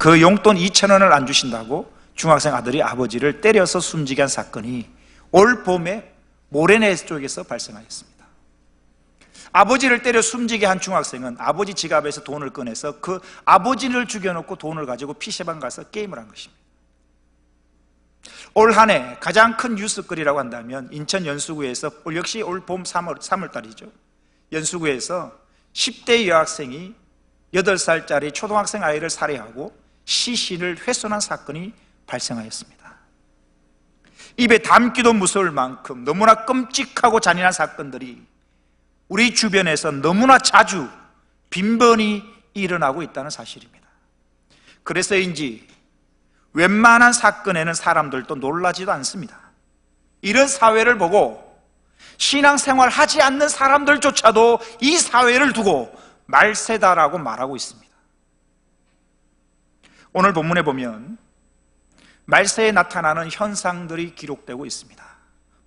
그 용돈 2,000원을 안 주신다고 중학생 아들이 아버지를 때려서 숨지게 한 사건이 올 봄에 모래내 쪽에서 발생하였습니다. 아버지를 때려 숨지게 한 중학생은 아버지 지갑에서 돈을 꺼내서 그 아버지를 죽여놓고 돈을 가지고 PC방 가서 게임을 한 것입니다. 올 한 해 가장 큰 뉴스거리라고 한다면 인천 연수구에서 역시 올 봄 3월달이죠. 연수구에서 10대 여학생이 8살짜리 초등학생 아이를 살해하고 시신을 훼손한 사건이 발생하였습니다. 입에 담기도 무서울 만큼 너무나 끔찍하고 잔인한 사건들이 우리 주변에서 너무나 자주 빈번히 일어나고 있다는 사실입니다. 그래서인지 웬만한 사건에는 사람들도 놀라지도 않습니다. 이런 사회를 보고 신앙생활 하지 않는 사람들조차도 이 사회를 두고 말세다라고 말하고 있습니다. 오늘 본문에 보면 말세에 나타나는 현상들이 기록되고 있습니다.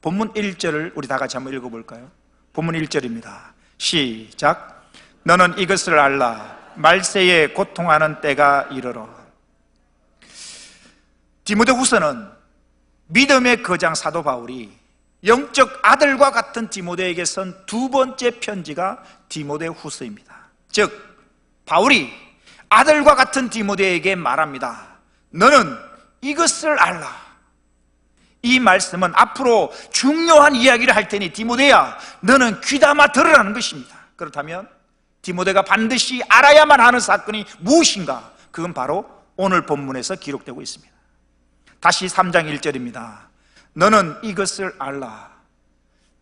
본문 1절을 우리 다 같이 한번 읽어볼까요? 본문 1절입니다. 시작. 너는 이것을 알라. 말세에 고통하는 때가 이르러. 디모데후서는 믿음의 거장 사도 바울이 영적 아들과 같은 디모데에게 선 두 번째 편지가 디모데후서입니다. 즉 바울이 아들과 같은 디모데에게 말합니다. 너는 이것을 알라. 이 말씀은 앞으로 중요한 이야기를 할 테니 디모데야 너는 귀담아 들으라는 것입니다. 그렇다면 디모데가 반드시 알아야만 하는 사건이 무엇인가? 그건 바로 오늘 본문에서 기록되고 있습니다. 다시 3장 1절입니다. 너는 이것을 알라.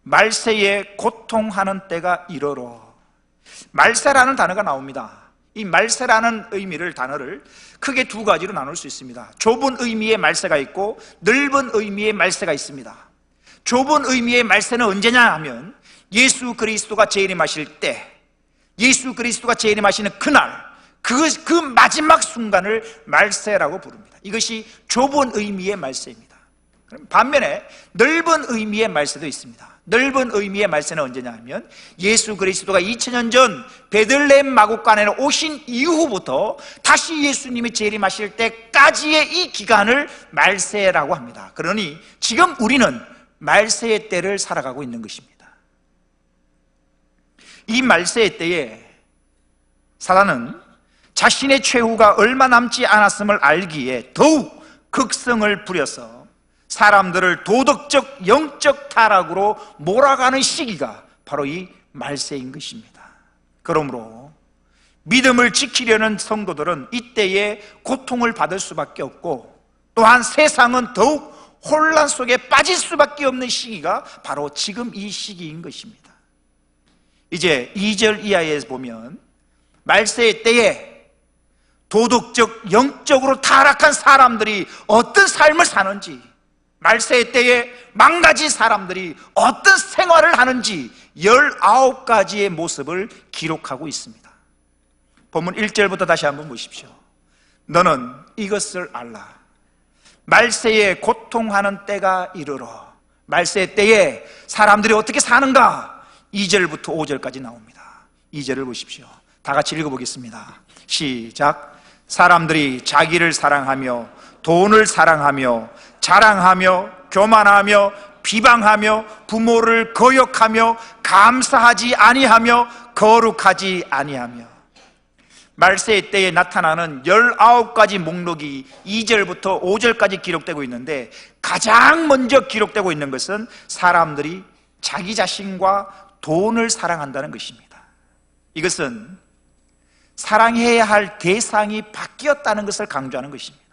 말세에 고통하는 때가 이르러. 말세라는 단어가 나옵니다. 이 말세라는 단어를 크게 두 가지로 나눌 수 있습니다. 좁은 의미의 말세가 있고 넓은 의미의 말세가 있습니다. 좁은 의미의 말세는 언제냐 하면 예수 그리스도가 재림하실 때, 예수 그리스도가 재림하시는 그날, 그 마지막 순간을 말세라고 부릅니다. 이것이 좁은 의미의 말세입니다. 반면에 넓은 의미의 말세도 있습니다. 넓은 의미의 말세는 언제냐 하면 예수 그리스도가 2000년 전 베들레헴 마구간에 오신 이후부터 다시 예수님이 재림하실 때까지의 이 기간을 말세라고 합니다. 그러니 지금 우리는 말세의 때를 살아가고 있는 것입니다. 이 말세의 때에 사단은 자신의 최후가 얼마 남지 않았음을 알기에 더욱 극성을 부려서 사람들을 도덕적, 영적 타락으로 몰아가는 시기가 바로 이 말세인 것입니다. 그러므로 믿음을 지키려는 성도들은 이때에 고통을 받을 수밖에 없고, 또한 세상은 더욱 혼란 속에 빠질 수밖에 없는 시기가 바로 지금 이 시기인 것입니다. 이제 2절 이하에 보면 말세의 때에 도덕적, 영적으로 타락한 사람들이 어떤 삶을 사는지, 말세의 때에 망가진 사람들이 어떤 생활을 하는지 19가지의 모습을 기록하고 있습니다. 본문 1절부터 다시 한번 보십시오. 너는 이것을 알라. 말세에 고통하는 때가 이르러. 말세의 때에 사람들이 어떻게 사는가? 2절부터 5절까지 나옵니다. 2절을 보십시오. 다 같이 읽어보겠습니다. 시작. 사람들이 자기를 사랑하며 돈을 사랑하며 자랑하며 교만하며 비방하며 부모를 거역하며 감사하지 아니하며 거룩하지 아니하며. 말세의 때에 나타나는 19가지 목록이 2절부터 5절까지 기록되고 있는데, 가장 먼저 기록되고 있는 것은 사람들이 자기 자신과 돈을 사랑한다는 것입니다. 이것은 사랑해야 할 대상이 바뀌었다는 것을 강조하는 것입니다.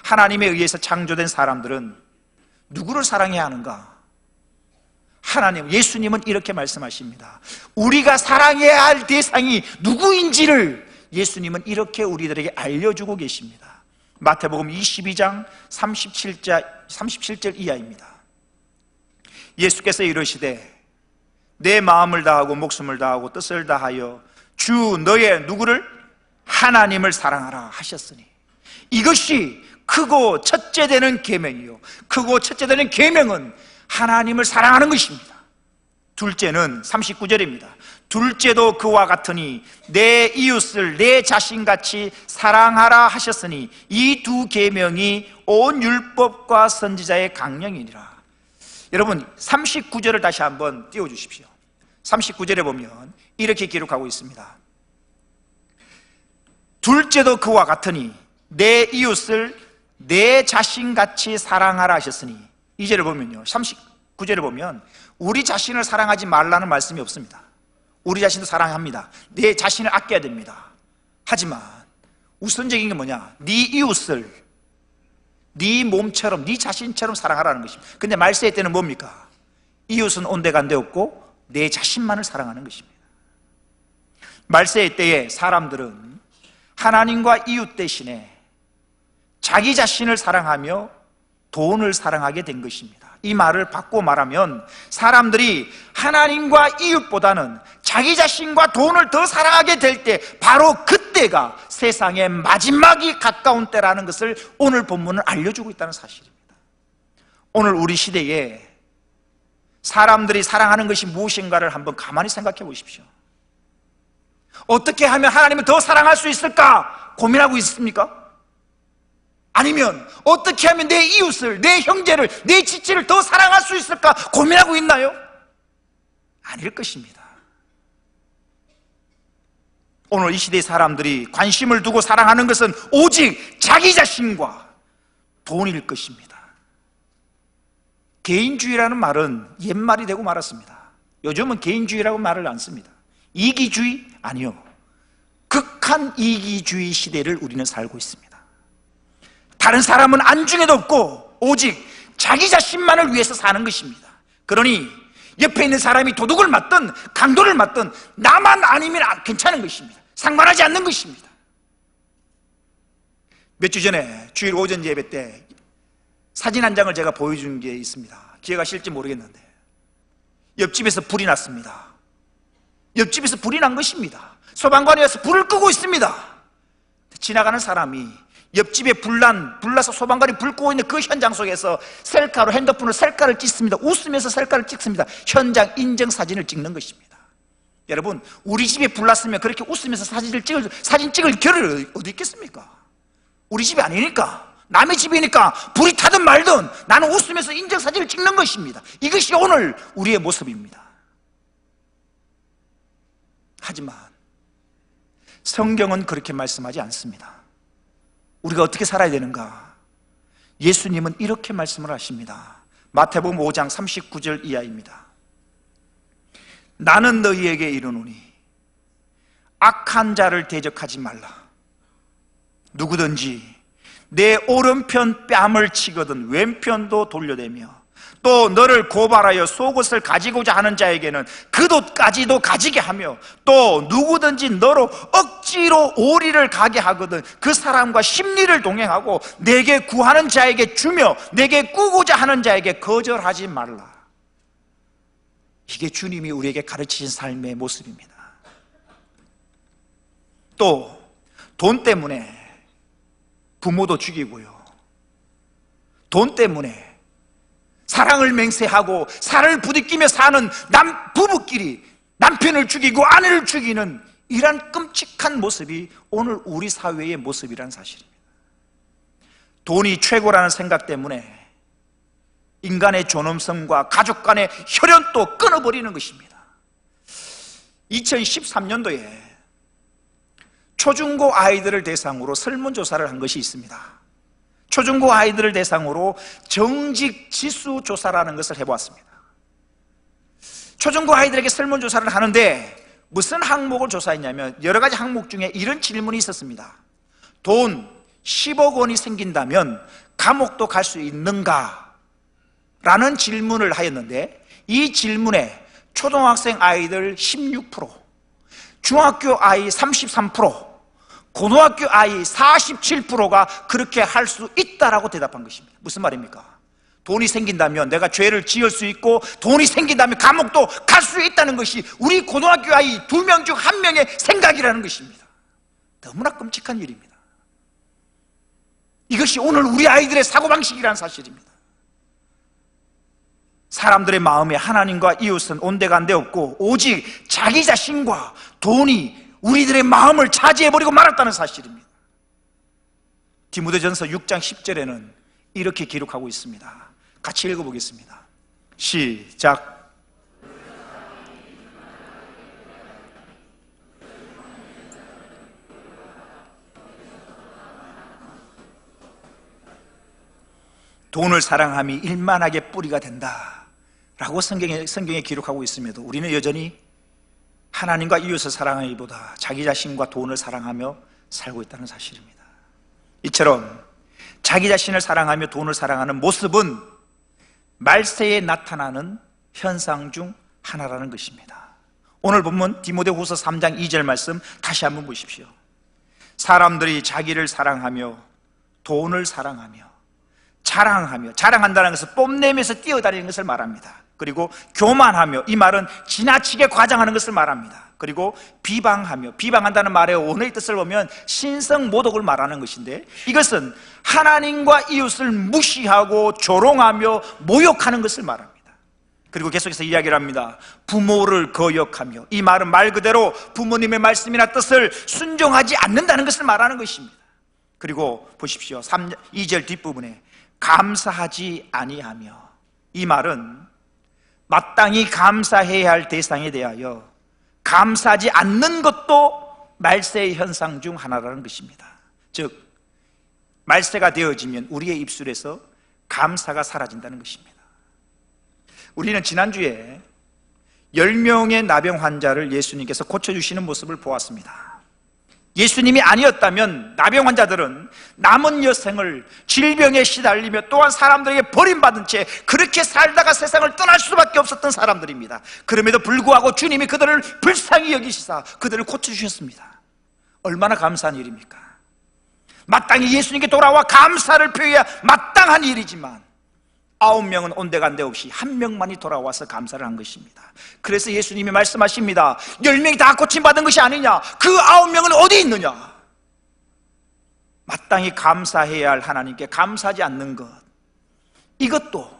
하나님에 의해서 창조된 사람들은 누구를 사랑해야 하는가? 하나님, 예수님은 이렇게 말씀하십니다. 우리가 사랑해야 할 대상이 누구인지를 예수님은 이렇게 우리들에게 알려주고 계십니다. 마태복음 22장 37절 이하입니다. 예수께서 이르시되 내 마음을 다하고 목숨을 다하고 뜻을 다하여 주 너의 누구를? 하나님을 사랑하라 하셨으니, 이것이 크고 첫째 되는 계명이요, 크고 첫째 되는 계명은 하나님을 사랑하는 것입니다. 둘째는 39절입니다. 둘째도 그와 같으니 내 이웃을 내 자신같이 사랑하라 하셨으니 이 두 계명이 온 율법과 선지자의 강령이니라. 여러분 39절을 다시 한번 띄워주십시오. 39절에 보면 이렇게 기록하고 있습니다. 둘째도 그와 같으니 내 이웃을 내 자신같이 사랑하라 하셨으니, 이 절을 보면요, 39절을 보면 우리 자신을 사랑하지 말라는 말씀이 없습니다. 우리 자신도 사랑합니다. 내 자신을 아껴야 됩니다. 하지만 우선적인 게 뭐냐? 네 이웃을 네 몸처럼, 네 자신처럼 사랑하라는 것입니다. 근데 말세의 때는 뭡니까? 이웃은 온데간데 없고 내 자신만을 사랑하는 것입니다. 말세의 때에 사람들은 하나님과 이웃 대신에 자기 자신을 사랑하며 돈을 사랑하게 된 것입니다. 이 말을 바꿔 말하면 사람들이 하나님과 이웃보다는 자기 자신과 돈을 더 사랑하게 될 때, 바로 그때가 세상의 마지막이 가까운 때라는 것을 오늘 본문은 알려주고 있다는 사실입니다. 오늘 우리 시대에 사람들이 사랑하는 것이 무엇인가를 한번 가만히 생각해 보십시오. 어떻게 하면 하나님을 더 사랑할 수 있을까 고민하고 있습니까? 아니면 어떻게 하면 내 이웃을, 내 형제를, 내 지체를 더 사랑할 수 있을까 고민하고 있나요? 아닐 것입니다. 오늘 이 시대의 사람들이 관심을 두고 사랑하는 것은 오직 자기 자신과 돈일 것입니다. 개인주의라는 말은 옛말이 되고 말았습니다. 요즘은 개인주의라고 말을 안 씁니다. 이기주의? 아니요. 극한 이기주의 시대를 우리는 살고 있습니다. 다른 사람은 안중에도 없고 오직 자기 자신만을 위해서 사는 것입니다. 그러니 옆에 있는 사람이 도둑을 맞든 강도를 맞든 나만 아니면 괜찮은 것입니다. 상관하지 않는 것입니다. 몇 주 전에 주일 오전 예배 때 사진 한 장을 제가 보여준 게 있습니다. 기억하실지 모르겠는데 옆집에서 불이 났습니다. 옆집에서 불이 난 것입니다. 소방관이 와서 불을 끄고 있습니다. 지나가는 사람이 옆집에 불나서 소방관이 불 끄고 있는 그 현장 속에서 셀카로, 핸드폰으로 셀카를 찍습니다. 웃으면서 셀카를 찍습니다. 현장 인증사진을 찍는 것입니다. 여러분, 우리 집에 불났으면 그렇게 웃으면서 사진 찍을 겨를 어디 있겠습니까? 우리 집이 아니니까, 남의 집이니까 불이 타든 말든 나는 웃으면서 인증사진을 찍는 것입니다. 이것이 오늘 우리의 모습입니다. 하지만 성경은 그렇게 말씀하지 않습니다. 우리가 어떻게 살아야 되는가? 예수님은 이렇게 말씀을 하십니다. 마태복음 5장 39절 이하입니다. 나는 너희에게 이르노니 악한 자를 대적하지 말라. 누구든지 내 오른편 뺨을 치거든 왼편도 돌려대며 또 너를 고발하여 속옷을 가지고자 하는 자에게는 그 돛까지도 가지게 하며 또 누구든지 너로 억지로 오리를 가게 하거든 그 사람과 심리를 동행하고 내게 구하는 자에게 주며 내게 꾸고자 하는 자에게 거절하지 말라. 이게 주님이 우리에게 가르치신 삶의 모습입니다. 또 돈 때문에 부모도 죽이고요, 돈 때문에 사랑을 맹세하고 살을 부딪히며 사는 부부끼리 남편을 죽이고 아내를 죽이는 이런 끔찍한 모습이 오늘 우리 사회의 모습이라는 사실입니다. 돈이 최고라는 생각 때문에 인간의 존엄성과 가족 간의 혈연도 끊어버리는 것입니다. 2013년도에 초중고 아이들을 대상으로 설문조사를 한 것이 있습니다. 초중고 아이들을 대상으로 정직 지수 조사라는 것을 해보았습니다. 초중고 아이들에게 설문조사를 하는데 무슨 항목을 조사했냐면 여러 가지 항목 중에 이런 질문이 있었습니다. 돈 10억 원이 생긴다면 감옥도 갈 수 있는가? 라는 질문을 하였는데 이 질문에 초등학생 아이들 16%, 중학교 아이 33%, 고등학교 아이 47%가 그렇게 할 수 있다라고 대답한 것입니다. 무슨 말입니까? 돈이 생긴다면 내가 죄를 지을 수 있고 돈이 생긴다면 감옥도 갈 수 있다는 것이 우리 고등학교 아이 2명 중 1명의 생각이라는 것입니다. 너무나 끔찍한 일입니다. 이것이 오늘 우리 아이들의 사고방식이라는 사실입니다. 사람들의 마음에 하나님과 이웃은 온데간데 없고 오직 자기 자신과 돈이 우리들의 마음을 차지해버리고 말았다는 사실입니다. 디모데전서 6장 10절에는 이렇게 기록하고 있습니다. 같이 읽어보겠습니다. 시작. 돈을 사랑함이 일만하게 뿌리가 된다 라고 성경에 기록하고 있음에도 우리는 여전히 하나님과 이웃을 사랑하기보다 자기 자신과 돈을 사랑하며 살고 있다는 사실입니다. 이처럼 자기 자신을 사랑하며 돈을 사랑하는 모습은 말세에 나타나는 현상 중 하나라는 것입니다. 오늘 본문 디모데후서 3장 2절 말씀 다시 한번 보십시오. 사람들이 자기를 사랑하며 돈을 사랑하며 자랑하며, 자랑한다는 것은 뽐내면서 뛰어다니는 것을 말합니다. 그리고 교만하며, 이 말은 지나치게 과장하는 것을 말합니다. 그리고 비방하며, 비방한다는 말의 원어의 뜻을 보면 신성모독을 말하는 것인데, 이것은 하나님과 이웃을 무시하고 조롱하며 모욕하는 것을 말합니다. 그리고 계속해서 이야기를 합니다. 부모를 거역하며, 이 말은 말 그대로 부모님의 말씀이나 뜻을 순종하지 않는다는 것을 말하는 것입니다. 그리고 보십시오. 2절 뒷부분에 감사하지 아니하며, 이 말은 마땅히 감사해야 할 대상에 대하여 감사하지 않는 것도 말세의 현상 중 하나라는 것입니다. 즉 말세가 되어지면 우리의 입술에서 감사가 사라진다는 것입니다. 우리는 지난주에 10명의 나병 환자를 예수님께서 고쳐주시는 모습을 보았습니다. 예수님이 아니었다면 나병 환자들은 남은 여생을 질병에 시달리며 또한 사람들에게 버림받은 채 그렇게 살다가 세상을 떠날 수밖에 없었던 사람들입니다. 그럼에도 불구하고 주님이 그들을 불쌍히 여기시사 그들을 고쳐주셨습니다. 얼마나 감사한 일입니까? 마땅히 예수님께 돌아와 감사를 표해야 마땅한 일이지만 9명은 온데간데 없이 1명만이 돌아와서 감사를 한 것입니다. 그래서 예수님이 말씀하십니다. 10명이 다 고침받은 것이 아니냐? 그 9명은 어디 있느냐? 마땅히 감사해야 할 하나님께 감사하지 않는 것, 이것도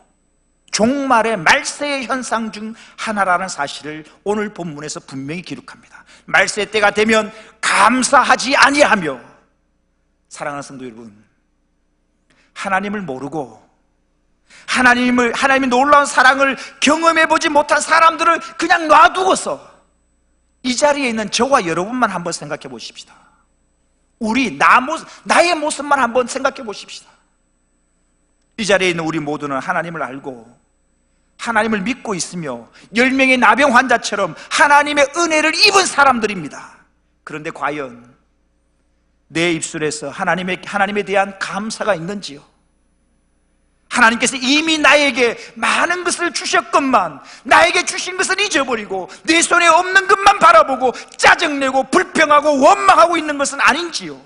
종말의 말세의 현상 중 하나라는 사실을 오늘 본문에서 분명히 기록합니다. 말세 때가 되면 감사하지 아니하며, 사랑하는 성도 여러분, 하나님을 모르고 하나님의 놀라운 사랑을 경험해보지 못한 사람들을 그냥 놔두고서 이 자리에 있는 저와 여러분만 한번 생각해 보십시다. 나의 모습만 한번 생각해 보십시다. 이 자리에 있는 우리 모두는 하나님을 알고 하나님을 믿고 있으며 10명의 나병 환자처럼 하나님의 은혜를 입은 사람들입니다. 그런데 과연 내 입술에서 하나님에 대한 감사가 있는지요? 하나님께서 이미 나에게 많은 것을 주셨건만 나에게 주신 것을 잊어버리고 내 손에 없는 것만 바라보고 짜증내고 불평하고 원망하고 있는 것은 아닌지요?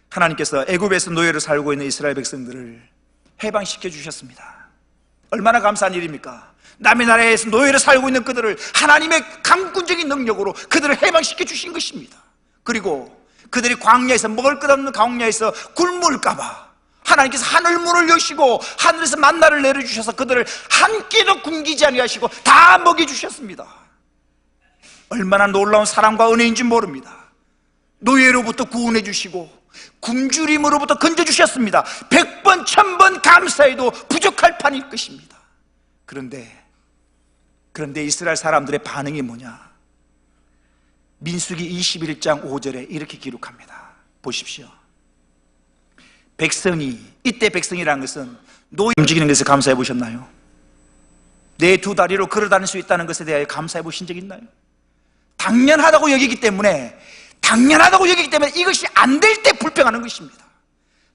하나님께서 애굽에서 노예로 살고 있는 이스라엘 백성들을 해방시켜 주셨습니다. 얼마나 감사한 일입니까? 남의 나라에서 노예로 살고 있는 그들을 하나님의 강군적인 능력으로 그들을 해방시켜 주신 것입니다. 그리고 그들이 광야에서, 먹을 것 없는 광야에서 굶을까봐 하나님께서 하늘문을 여시고 하늘에서 만나를 내려주셔서 그들을 한 끼도 굶기지 아니하시고 다 먹여주셨습니다. 얼마나 놀라운 사랑과 은혜인지 모릅니다. 노예로부터 구원해 주시고 굶주림으로부터 건져주셨습니다. 100번 1000번 감사해도 부족할 판일 것입니다. 그런데 이스라엘 사람들의 반응이 뭐냐? 민수기 21장 5절에 이렇게 기록합니다. 보십시오. 이때 백성이라는 것은 노예 움직이는 것에 감사해 보셨나요? 내 두 다리로 걸어 다닐 수 있다는 것에 대하여 감사해 보신 적 있나요? 당연하다고 여기기 때문에 이것이 안 될 때 불평하는 것입니다.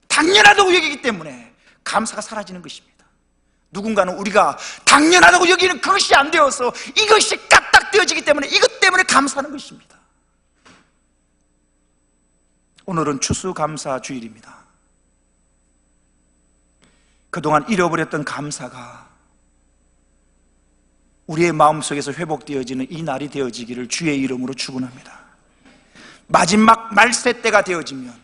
당연하다고 여기기 때문에 감사가 사라지는 것입니다. 누군가는 우리가 당연하다고 여기는 그것이 안 되어서 이것이 까딱되어지기 때문에 이것 때문에 감사하는 것입니다. 오늘은 추수감사주일입니다. 그동안 잃어버렸던 감사가 우리의 마음속에서 회복되어지는 이 날이 되어지기를 주의 이름으로 축원합니다. 마지막 말세 때가 되어지면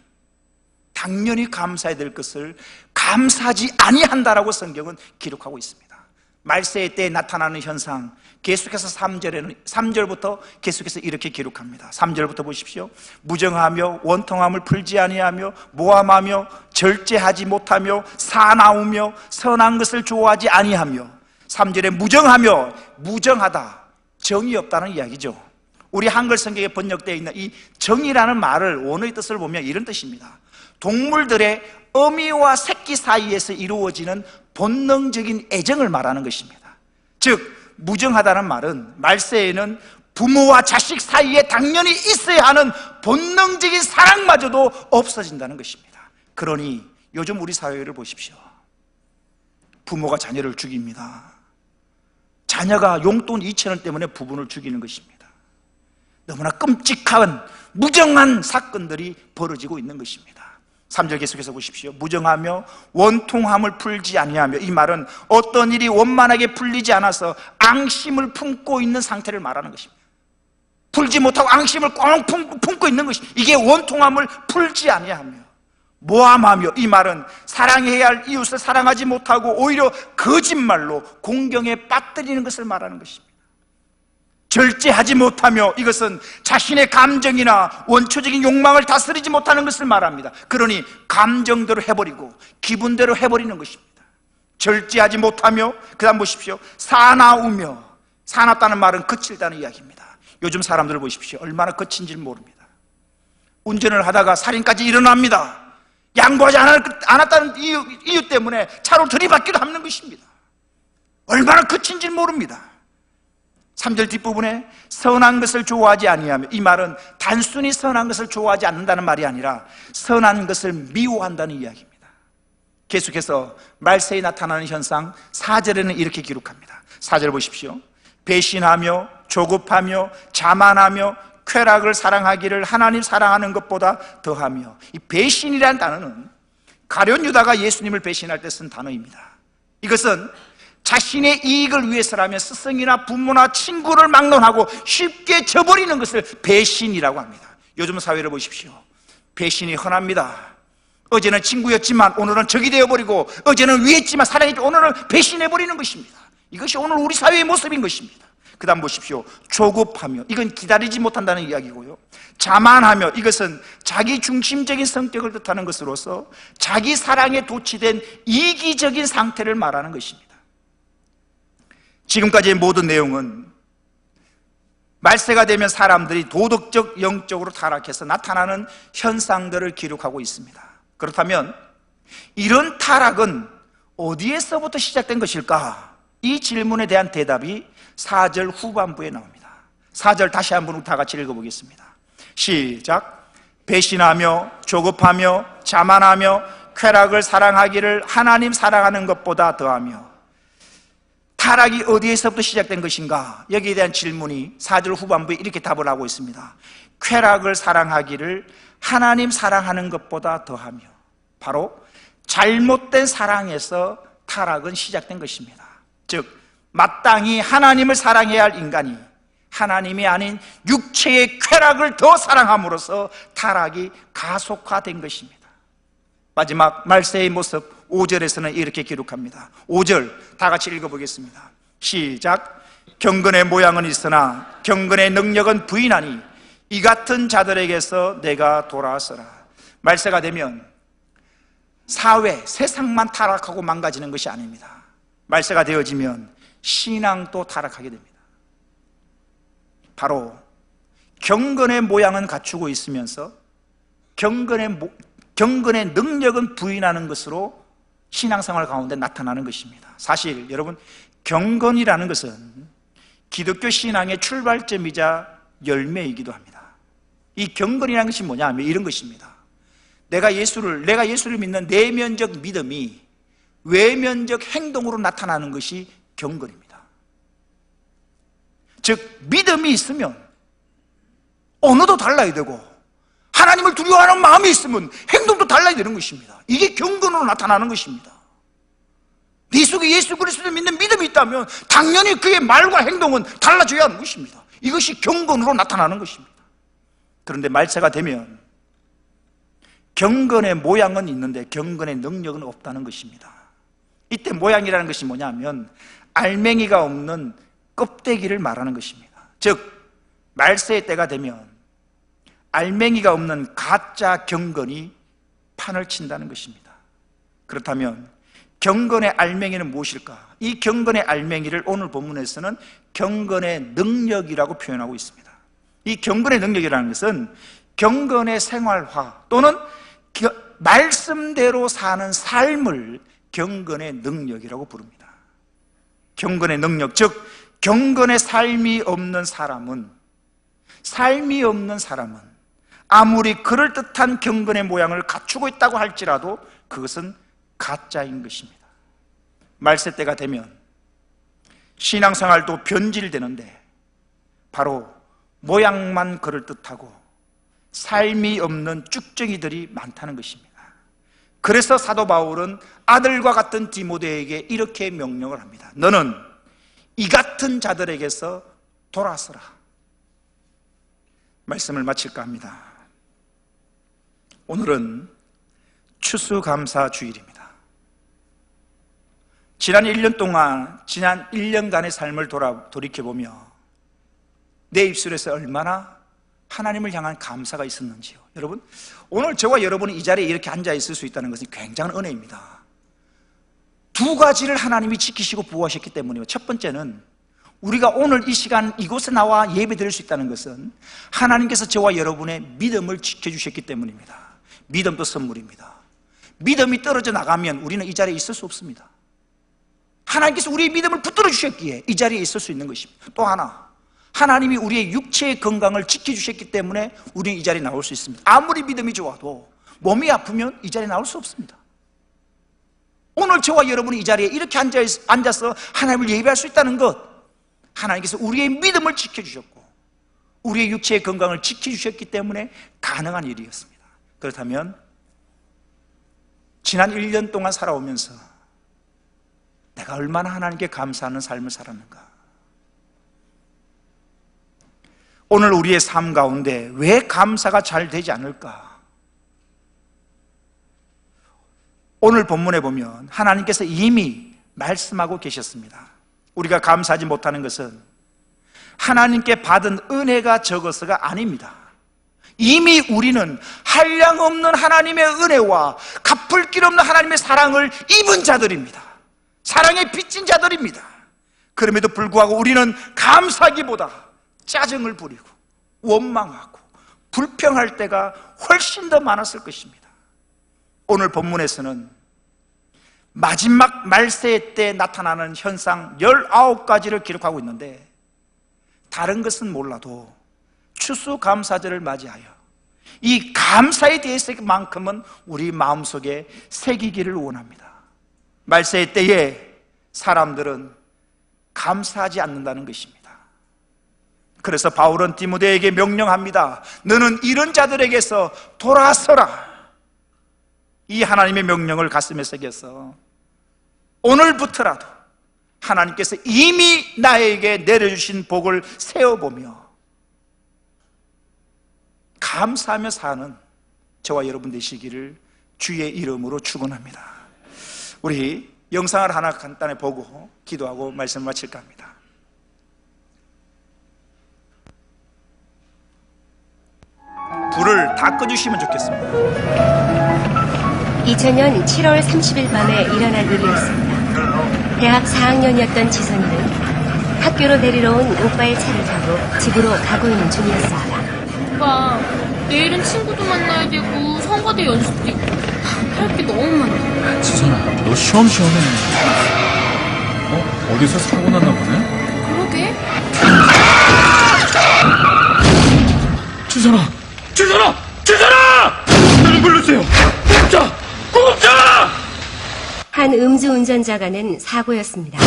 당연히 감사해야 될 것을 감사하지 아니한다라고 성경은 기록하고 있습니다. 말세의 때에 나타나는 현상, 계속해서 3절부터 계속해서 이렇게 기록합니다. 3절부터 보십시오. 무정하며 원통함을 풀지 아니하며 모함하며 절제하지 못하며 사나우며 선한 것을 좋아하지 아니하며. 3절에 무정하며, 무정하다, 정이 없다는 이야기죠. 우리 한글 성경에 번역되어 있는 이 정이라는 말을 원어의 뜻을 보면 이런 뜻입니다. 동물들의 어미와 새끼 사이에서 이루어지는 본능적인 애정을 말하는 것입니다. 즉 무정하다는 말은 말세에는 부모와 자식 사이에 당연히 있어야 하는 본능적인 사랑마저도 없어진다는 것입니다. 그러니 요즘 우리 사회를 보십시오. 부모가 자녀를 죽입니다. 자녀가 용돈 2,000원 때문에 부부를 죽이는 것입니다. 너무나 끔찍한 무정한 사건들이 벌어지고 있는 것입니다. 3절 계속해서 보십시오. 무정하며 원통함을 풀지 아니하며. 이 말은 어떤 일이 원만하게 풀리지 않아서 앙심을 품고 있는 상태를 말하는 것입니다. 풀지 못하고 앙심을 꽉 품고 있는 것입니다. 이게 원통함을 풀지 아니하며. 모함하며. 이 말은 사랑해야 할 이웃을 사랑하지 못하고 오히려 거짓말로 공경에 빠뜨리는 것을 말하는 것입니다. 절제하지 못하며. 이것은 자신의 감정이나 원초적인 욕망을 다스리지 못하는 것을 말합니다. 그러니 감정대로 해버리고 기분대로 해버리는 것입니다. 절제하지 못하며. 그 다음 보십시오. 사나우며. 사납다는 말은 거칠다는 이야기입니다. 요즘 사람들을 보십시오. 얼마나 거친지 모릅니다. 운전을 하다가 살인까지 일어납니다. 양보하지 않았다는 이유 때문에 차로 들이받기도 하는 것입니다. 얼마나 거친지 모릅니다. 3절 뒷부분에 선한 것을 좋아하지 아니하며. 이 말은 단순히 선한 것을 좋아하지 않는다는 말이 아니라 선한 것을 미워한다는 이야기입니다. 계속해서 말세에 나타나는 현상 4절에는 이렇게 기록합니다. 4절 보십시오. 배신하며 조급하며 자만하며 쾌락을 사랑하기를 하나님 사랑하는 것보다 더하며. 이 배신이라는 단어는 가룟 유다가 예수님을 배신할 때 쓴 단어입니다. 이것은 자신의 이익을 위해서라면 스승이나 부모나 친구를 막론하고 쉽게 저버리는 것을 배신이라고 합니다. 요즘 사회를 보십시오. 배신이 흔합니다. 어제는 친구였지만 오늘은 적이 되어버리고, 어제는 위했지만 사랑했지만 오늘은 배신해버리는 것입니다. 이것이 오늘 우리 사회의 모습인 것입니다. 그 다음 보십시오. 조급하며. 이건 기다리지 못한다는 이야기고요. 자만하며. 이것은 자기 중심적인 성격을 뜻하는 것으로서 자기 사랑에 도취된 이기적인 상태를 말하는 것입니다. 지금까지의 모든 내용은 말세가 되면 사람들이 도덕적, 영적으로 타락해서 나타나는 현상들을 기록하고 있습니다. 그렇다면 이런 타락은 어디에서부터 시작된 것일까? 이 질문에 대한 대답이 4절 후반부에 나옵니다. 4절 다시 한번 다 같이 읽어보겠습니다. 시작. 배신하며 조급하며 자만하며 쾌락을 사랑하기를 하나님 사랑하는 것보다 더하며. 타락이 어디에서부터 시작된 것인가? 여기에 대한 질문이 4절 후반부에 이렇게 답을 하고 있습니다. 쾌락을 사랑하기를 하나님 사랑하는 것보다 더하며. 바로 잘못된 사랑에서 타락은 시작된 것입니다. 즉 마땅히 하나님을 사랑해야 할 인간이 하나님이 아닌 육체의 쾌락을 더 사랑함으로써 타락이 가속화된 것입니다. 마지막 말세의 모습 5절에서는 이렇게 기록합니다. 5절 다 같이 읽어보겠습니다. 시작. 경건의 모양은 있으나 경건의 능력은 부인하니 이 같은 자들에게서 내가 돌아서라. 말세가 되면 사회, 세상만 타락하고 망가지는 것이 아닙니다. 말세가 되어지면 신앙도 타락하게 됩니다. 바로 경건의 모양은 갖추고 있으면서 경건의 능력은 부인하는 것으로 신앙생활 가운데 나타나는 것입니다. 사실 여러분, 경건이라는 것은 기독교 신앙의 출발점이자 열매이기도 합니다. 이 경건이라는 것이 뭐냐 하면 이런 것입니다. 내가 예수를 믿는 내면적 믿음이 외면적 행동으로 나타나는 것이 경건입니다. 즉 믿음이 있으면 언어도 달라야 되고 하나님을 두려워하는 마음이 있으면 행동도 달라야 되는 것입니다. 이게 경건으로 나타나는 것입니다. 네 속에 예수 그리스도를 믿는 믿음이 있다면 당연히 그의 말과 행동은 달라져야 하는 것입니다. 이것이 경건으로 나타나는 것입니다. 그런데 말세가 되면 경건의 모양은 있는데 경건의 능력은 없다는 것입니다. 이때 모양이라는 것이 뭐냐면 알맹이가 없는 껍데기를 말하는 것입니다. 즉 말세의 때가 되면 알맹이가 없는 가짜 경건이 판을 친다는 것입니다. 그렇다면 경건의 알맹이는 무엇일까? 이 경건의 알맹이를 오늘 본문에서는 경건의 능력이라고 표현하고 있습니다. 이 경건의 능력이라는 것은 경건의 생활화 또는 말씀대로 사는 삶을 경건의 능력이라고 부릅니다. 경건의 능력, 즉 경건의 삶이 없는 사람은 아무리 그럴듯한 경건의 모양을 갖추고 있다고 할지라도 그것은 가짜인 것입니다. 말세 때가 되면 신앙생활도 변질되는데 바로 모양만 그럴듯하고 삶이 없는 쭉정이들이 많다는 것입니다. 그래서 사도 바울은 아들과 같은 디모데에게 이렇게 명령을 합니다. 너는 이 같은 자들에게서 돌아서라. 말씀을 마칠까 합니다. 오늘은 추수감사 주일입니다. 지난 1년간의 삶을 돌이켜보며 내 입술에서 얼마나 하나님을 향한 감사가 있었는지요. 여러분, 오늘 저와 여러분이 이 자리에 이렇게 앉아 있을 수 있다는 것은 굉장한 은혜입니다. 두 가지를 하나님이 지키시고 보호하셨기 때문이에요. 첫 번째는 우리가 오늘 이 시간 이곳에 나와 예배 드릴 수 있다는 것은 하나님께서 저와 여러분의 믿음을 지켜주셨기 때문입니다. 믿음도 선물입니다. 믿음이 떨어져 나가면 우리는 이 자리에 있을 수 없습니다. 하나님께서 우리의 믿음을 붙들어 주셨기에 이 자리에 있을 수 있는 것입니다. 또 하나, 하나님이 우리의 육체의 건강을 지켜주셨기 때문에 우리는 이 자리에 나올 수 있습니다. 아무리 믿음이 좋아도 몸이 아프면 이 자리에 나올 수 없습니다. 오늘 저와 여러분이 이 자리에 이렇게 앉아서 하나님을 예배할 수 있다는 것, 하나님께서 우리의 믿음을 지켜주셨고 우리의 육체의 건강을 지켜주셨기 때문에 가능한 일이었습니다. 그렇다면 지난 1년 동안 살아오면서 내가 얼마나 하나님께 감사하는 삶을 살았는가? 오늘 우리의 삶 가운데 왜 감사가 잘 되지 않을까? 오늘 본문에 보면 하나님께서 이미 말씀하고 계셨습니다. 우리가 감사하지 못하는 것은 하나님께 받은 은혜가 적어서가 아닙니다. 이미 우리는 한량없는 하나님의 은혜와 갚을 길 없는 하나님의 사랑을 입은 자들입니다. 사랑에 빚진 자들입니다. 그럼에도 불구하고 우리는 감사하기보다 짜증을 부리고 원망하고 불평할 때가 훨씬 더 많았을 것입니다. 오늘 본문에서는 마지막 말세 때 나타나는 현상 19가지를 기록하고 있는데 다른 것은 몰라도 추수감사절을 맞이하여 이 감사에 대해서만큼은 우리 마음속에 새기기를 원합니다. 말세 때에 사람들은 감사하지 않는다는 것입니다. 그래서 바울은 디모데에게 명령합니다. 너는 이런 자들에게서 돌아서라. 이 하나님의 명령을 가슴에 새겨서 오늘부터라도 하나님께서 이미 나에게 내려주신 복을 세어보며 감사하며 사는 저와 여러분 되시기를 주의 이름으로 축원합니다. 우리 영상을 하나 간단히 보고 기도하고 말씀을 마칠까 합니다. 불을 다 꺼주시면 좋겠습니다. 2000년 7월 30일 밤에 일어난 일이었습니다. 대학 4학년이었던 지선이는 학교로 데리러 온 오빠의 차를 타고 집으로 가고 있는 중이었습니다. 오빠, 내일은 친구도 만나야 되고 성가대 연습도 있고 할 게 너무 많아. 지선아, 너 시험 시험해. 어디서 사고 났나 보네? 그러게. 지선아! 지선아! 지선아! 나를 불러주세요! 구급차! 구급차! 한 음주운전자가 낸 사고였습니다.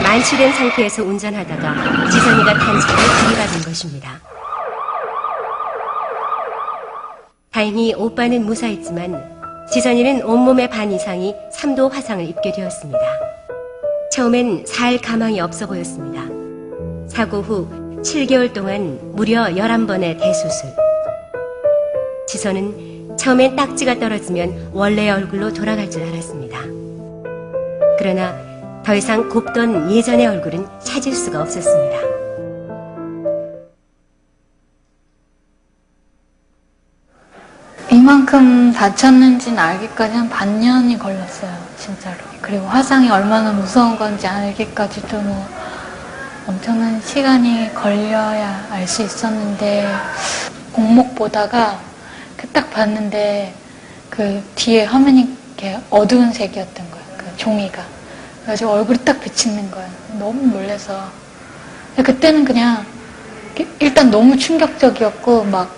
만취된 상태에서 운전하다가 지선이가 탄 차를 들이받은 것입니다. 다행히 오빠는 무사했지만 지선이는 온몸의 반 이상이 3도 화상을 입게 되었습니다. 처음엔 살 가망이 없어 보였습니다. 사고 후 7개월 동안 무려 11번의 대수술. 지선은 처음엔 딱지가 떨어지면 원래의 얼굴로 돌아갈 줄 알았습니다. 그러나 더 이상 곱던 예전의 얼굴은 찾을 수가 없었습니다. 이만큼 다쳤는지는 알기까지 한 반년이 걸렸어요, 진짜로. 그리고 화상이 얼마나 무서운 건지 알기까지도 뭐 엄청난 시간이 걸려야 알 수 있었는데, 공목 보다가 딱 봤는데 그 뒤에 화면이 이렇게 어두운 색이었던 거예요, 그 종이가. 그래가지고 얼굴이 딱 비치는 거예요. 너무 놀라서. 그때는 그냥 일단 너무 충격적이었고 막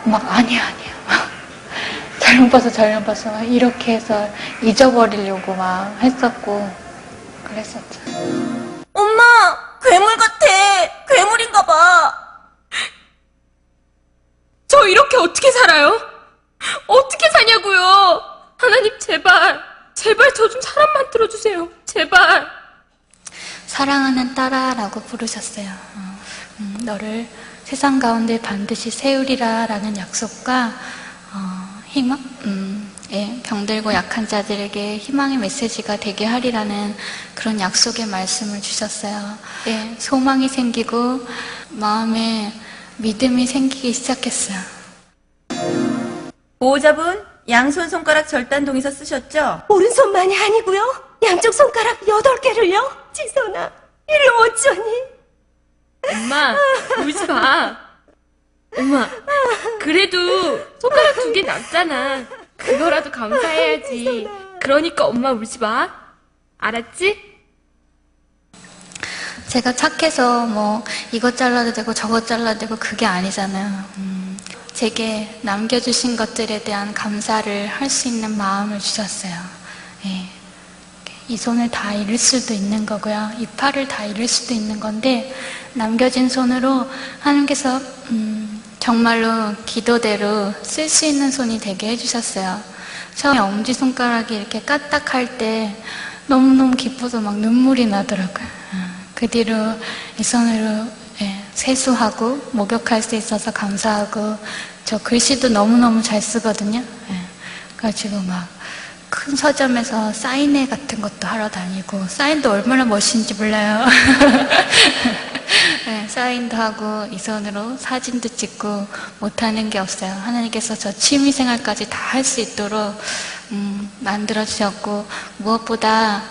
아니야 잘못 봤어 막 이렇게 해서 잊어버리려고 막 했었고 그랬었죠. 엄마, 괴물 같아. 괴물인가 봐. 저 이렇게 어떻게 살아요? 어떻게 사냐고요? 하나님 제발 저 좀 사람 만들어주세요. 제발. 사랑하는 딸아라고 부르셨어요. 너를 세상 가운데 반드시 세우리라 라는 약속과 희망, 병들고 약한 자들에게 희망의 메시지가 되게 하리라는 그런 약속의 말씀을 주셨어요. 소망이 생기고 마음에 믿음이 생기기 시작했어요. 보호자분, 양손 손가락 절단 동의서 쓰셨죠? 오른손만이 아니고요. 양쪽 손가락 8개를요. 지선아, 이를 어쩌니? 엄마, 울지 마. 엄마, 그래도 손가락 2개 남잖아. 그거라도 감사해야지. 그러니까 엄마 울지 마. 알았지? 제가 착해서 뭐 이것 잘라도 되고 저것 잘라도 되고 그게 아니잖아요. 제게 남겨주신 것들에 대한 감사를 할 수 있는 마음을 주셨어요. 이 손을 다 잃을 수도 있는 거고요. 이 팔을 다 잃을 수도 있는 건데 남겨진 손으로 하나님께서 정말로 기도대로 쓸 수 있는 손이 되게 해주셨어요. 처음에 엄지손가락이 이렇게 까딱할 때 너무너무 기뻐서 막 눈물이 나더라고요. 그 뒤로 이 손으로 세수하고 목욕할 수 있어서 감사하고, 저 글씨도 너무너무 잘 쓰거든요. 그래가지고 막 큰 서점에서 사인회 같은 것도 하러 다니고, 사인도 얼마나 멋있는지 몰라요. 사인도 하고 이 손으로 사진도 찍고 못하는 게 없어요. 하나님께서 저 취미생활까지 다 할 수 있도록 만들어주셨고, 무엇보다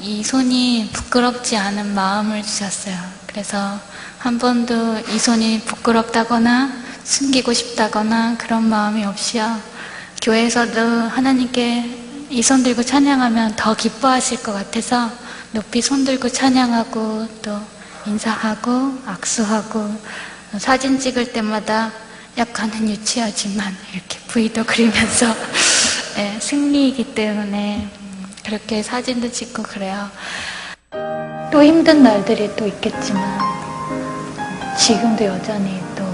이 손이 부끄럽지 않은 마음을 주셨어요. 그래서 한 번도 이 손이 부끄럽다거나 숨기고 싶다거나 그런 마음이 없이요. 교회에서도 하나님께 이 손 들고 찬양하면 더 기뻐하실 것 같아서 높이 손 들고 찬양하고 또 인사하고 악수하고, 사진 찍을 때마다 약간은 유치하지만 이렇게 V도 그리면서 승리이기 때문에 그렇게 사진도 찍고 그래요. 또 힘든 날들이 또 있겠지만 지금도 여전히 또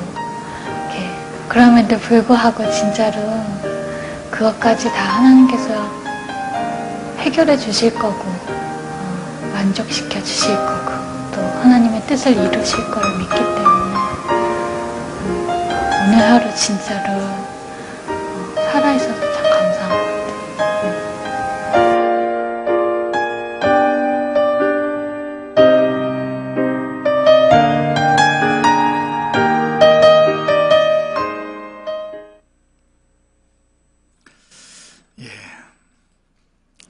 이렇게, 그럼에도 불구하고 진짜로 그것까지 다 하나님께서 해결해 주실 거고 만족시켜 주실 거고 또 하나님의 뜻을 이루실 거를 믿기 때문에 오늘 하루 진짜로 살아있어서 참 감사한 것 같아요.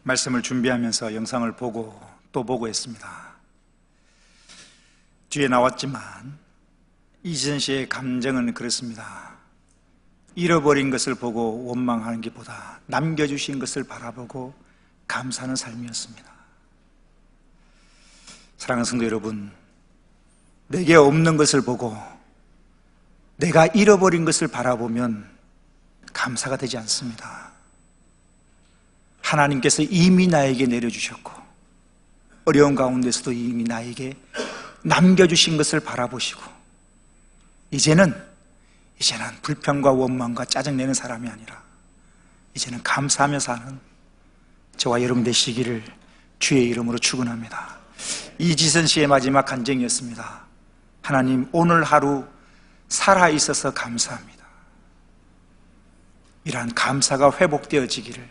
말씀을 준비하면서 영상을 보고 또 보고 했습니다. 뒤에 나왔지만 이지선 씨의 감정은 그렇습니다. 잃어버린 것을 보고 원망하는 것보다 남겨주신 것을 바라보고 감사하는 삶이었습니다. 사랑하는 성도 여러분, 내게 없는 것을 보고 내가 잃어버린 것을 바라보면 감사가 되지 않습니다. 하나님께서 이미 나에게 내려주셨고 어려운 가운데서도 이미 나에게 남겨주신 것을 바라보시고, 이제는 불평과 원망과 짜증내는 사람이 아니라 이제는 감사하며 사는 저와 여러분 되시기를 주의 이름으로 축원합니다. 이지선 씨의 마지막 간증이었습니다. 하나님, 오늘 하루 살아있어서 감사합니다. 이러한 감사가 회복되어지기를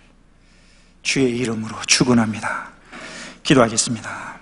주의 이름으로 축원합니다. 기도하겠습니다.